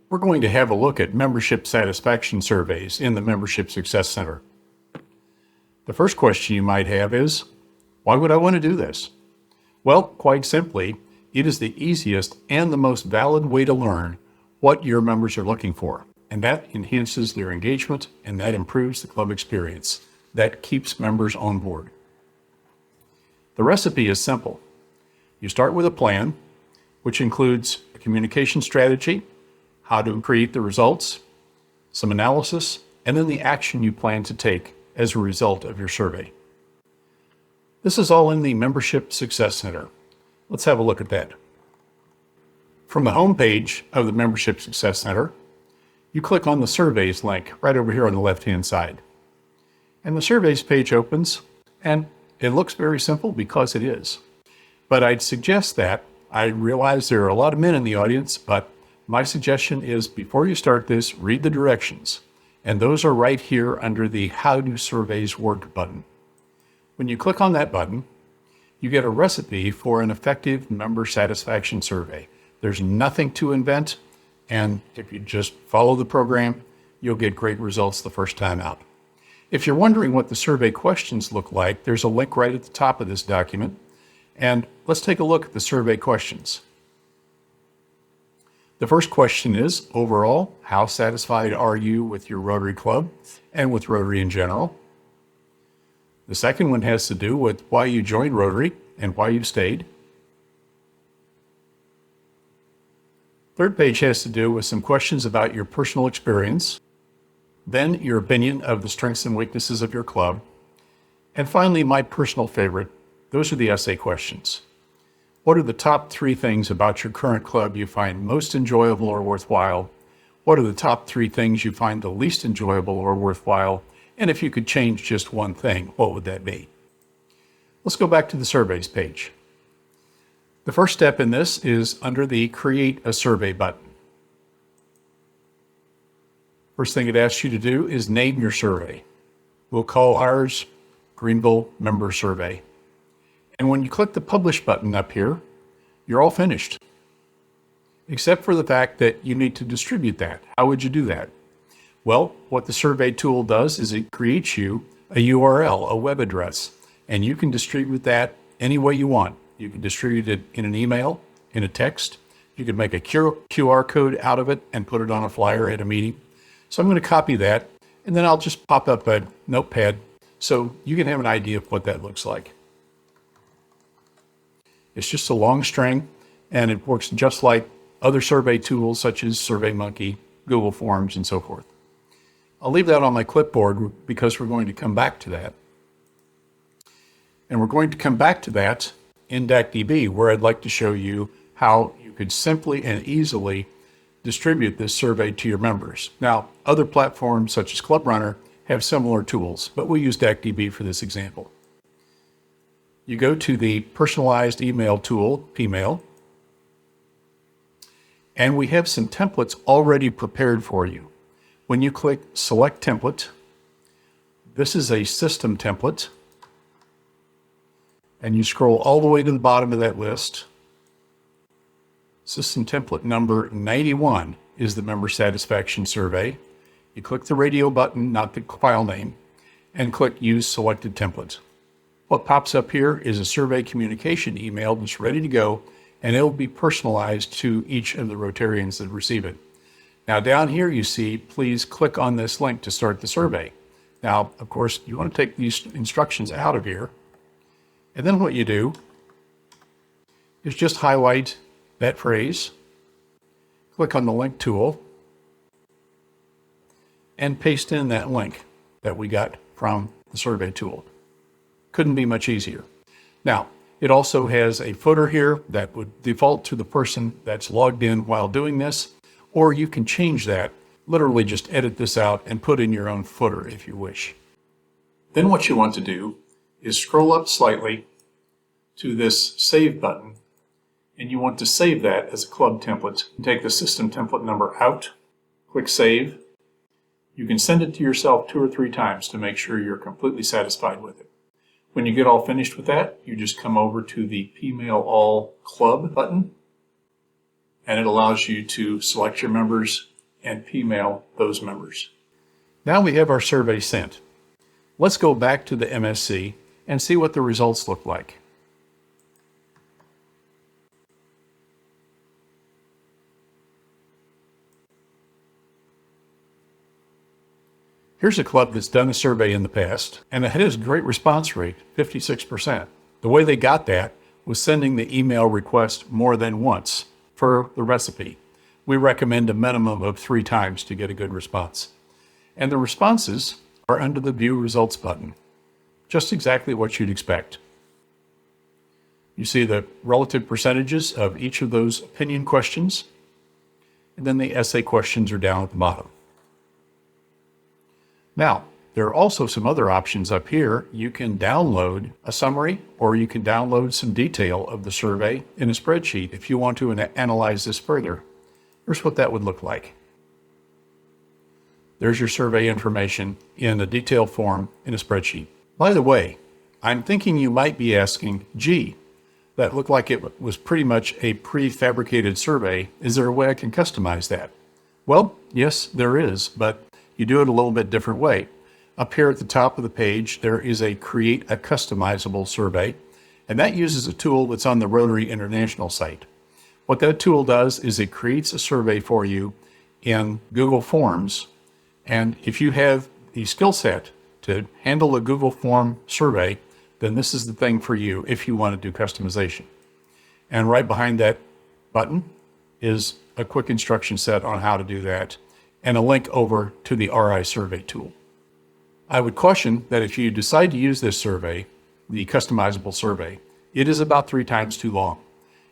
We're going to have a look at membership satisfaction surveys in the Membership Success Center. The first question you might have is, why would I want to do this? Well, quite simply, it is the easiest and the most valid way to learn what your members are looking for, and that enhances their engagement and that improves the club experience. That keeps members on board. The recipe is simple. You start with a plan, which includes a communication strategy, how to create the results, some analysis, and then the action you plan to take as a result of your survey. This is all in the Membership Success Center. Let's have a look at that. From the home page of the Membership Success Center, you click on the Surveys link right over here on the left-hand side. And the Surveys page opens, and it looks very simple because it is. But I'd suggest that, I realize there are a lot of men in the audience, but my suggestion is before you start this, read the directions. And those are right here under the How Do Surveys Work button. When you click on that button, you get a recipe for an effective member satisfaction survey. There's nothing to invent, and if you just follow the program, you'll get great results the first time out. If you're wondering what the survey questions look like, there's a link right at the top of this document. And let's take a look at the survey questions. The first question is, overall, how satisfied are you with your Rotary Club and with Rotary in general? The second one has to do with why you joined Rotary and why you stayed. Third page has to do with some questions about your personal experience, then your opinion of the strengths and weaknesses of your club, and finally, my personal favorite, those are the essay questions. What are the top 3 things about your current club you find most enjoyable or worthwhile? What are the top 3 things you find the least enjoyable or worthwhile? And if you could change just one thing, what would that be? Let's go back to the surveys page. The first step in this is under the Create a Survey button. First thing it asks you to do is name your survey. We'll call ours Greenville Member Survey. And when you click the Publish button up here, you're all finished. Except for the fact that you need to distribute that. How would you do that? Well, what the survey tool does is it creates you a URL, a web address, and you can distribute that any way you want. You can distribute it in an email, in a text. You can make a QR code out of it and put it on a flyer at a meeting. So I'm going to copy that, and then I'll just pop up a notepad so you can have an idea of what that looks like. It's just a long string, and it works just like other survey tools such as SurveyMonkey, Google Forms, and so forth. I'll leave that on my clipboard because we're going to come back to that. And we're going to come back to that in DACDB, where I'd like to show you how you could simply and easily distribute this survey to your members. Now, other platforms such as Club Runner have similar tools, but we'll use DACDB for this example. You go to the personalized email tool, Pmail, and we have some templates already prepared for you. When you click Select Template, this is a system template, and you scroll all the way to the bottom of that list. System template number 91 is the member satisfaction survey. You click the radio button, not the file name, and click Use Selected Template. What pops up here is a survey communication email that's ready to go, and it'll be personalized to each of the Rotarians that receive it. Now down here you see, please click on this link to start the survey. Now, of course, you want to take these instructions out of here, and then what you do is just highlight that phrase, click on the link tool, and paste in that link that we got from the survey tool. Couldn't be much easier. Now, it also has a footer here that would default to the person that's logged in while doing this, or you can change that, literally just edit this out and put in your own footer if you wish. Then what you want to do is scroll up slightly to this Save button, and you want to save that as a club template. Take the system template number out, click Save. You can send it to yourself 2 or 3 times to make sure you're completely satisfied with it. When you get all finished with that, you just come over to the Pmail All Club button, and it allows you to select your members and P-mail those members. Now we have our survey sent. Let's go back to the MSC and see what the results look like. Here's a club that's done a survey in the past, and it has a great response rate, 56%. The way they got that was sending the email request more than once for the recipe. We recommend a minimum of 3 times to get a good response. And the responses are under the View Results button. Just exactly what you'd expect. You see the relative percentages of each of those opinion questions, and then the essay questions are down at the bottom. Now, there are also some other options up here. You can download a summary, or you can download some detail of the survey in a spreadsheet if you want to analyze this further. Here's what that would look like. There's your survey information in a detailed form in a spreadsheet. By the way, I'm thinking you might be asking, gee, that looked like it was pretty much a prefabricated survey. Is there a way I can customize that? Well, yes, there is, but you do it a little bit different way. Up here at the top of the page, there is a Create a Customizable Survey, and that uses a tool that's on the Rotary International site. What that tool does is it creates a survey for you in Google Forms, and if you have the skill set to handle a Google Form survey, then this is the thing for you if you want to do customization. And right behind that button is a quick instruction set on how to do that, and a link over to the RI survey tool. I would caution that if you decide to use this survey, the customizable survey, it is about 3 times too long.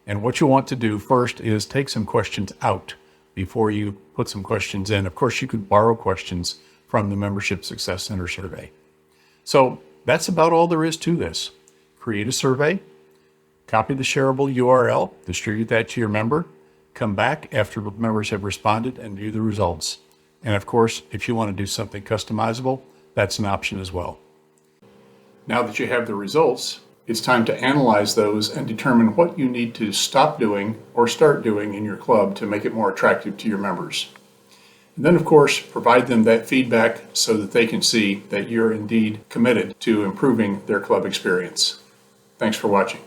And what you want to do first is take some questions out before you put some questions in. Of course, you could borrow questions from the Membership Success Center survey. So that's about all there is to this. Create a survey, copy the shareable URL, distribute that to your member, come back after the members have responded and view the results. And of course, if you want to do something customizable, that's an option as well. Now that you have the results, it's time to analyze those and determine what you need to stop doing or start doing in your club to make it more attractive to your members. And then, of course, provide them that feedback so that they can see that you're indeed committed to improving their club experience. Thanks for watching.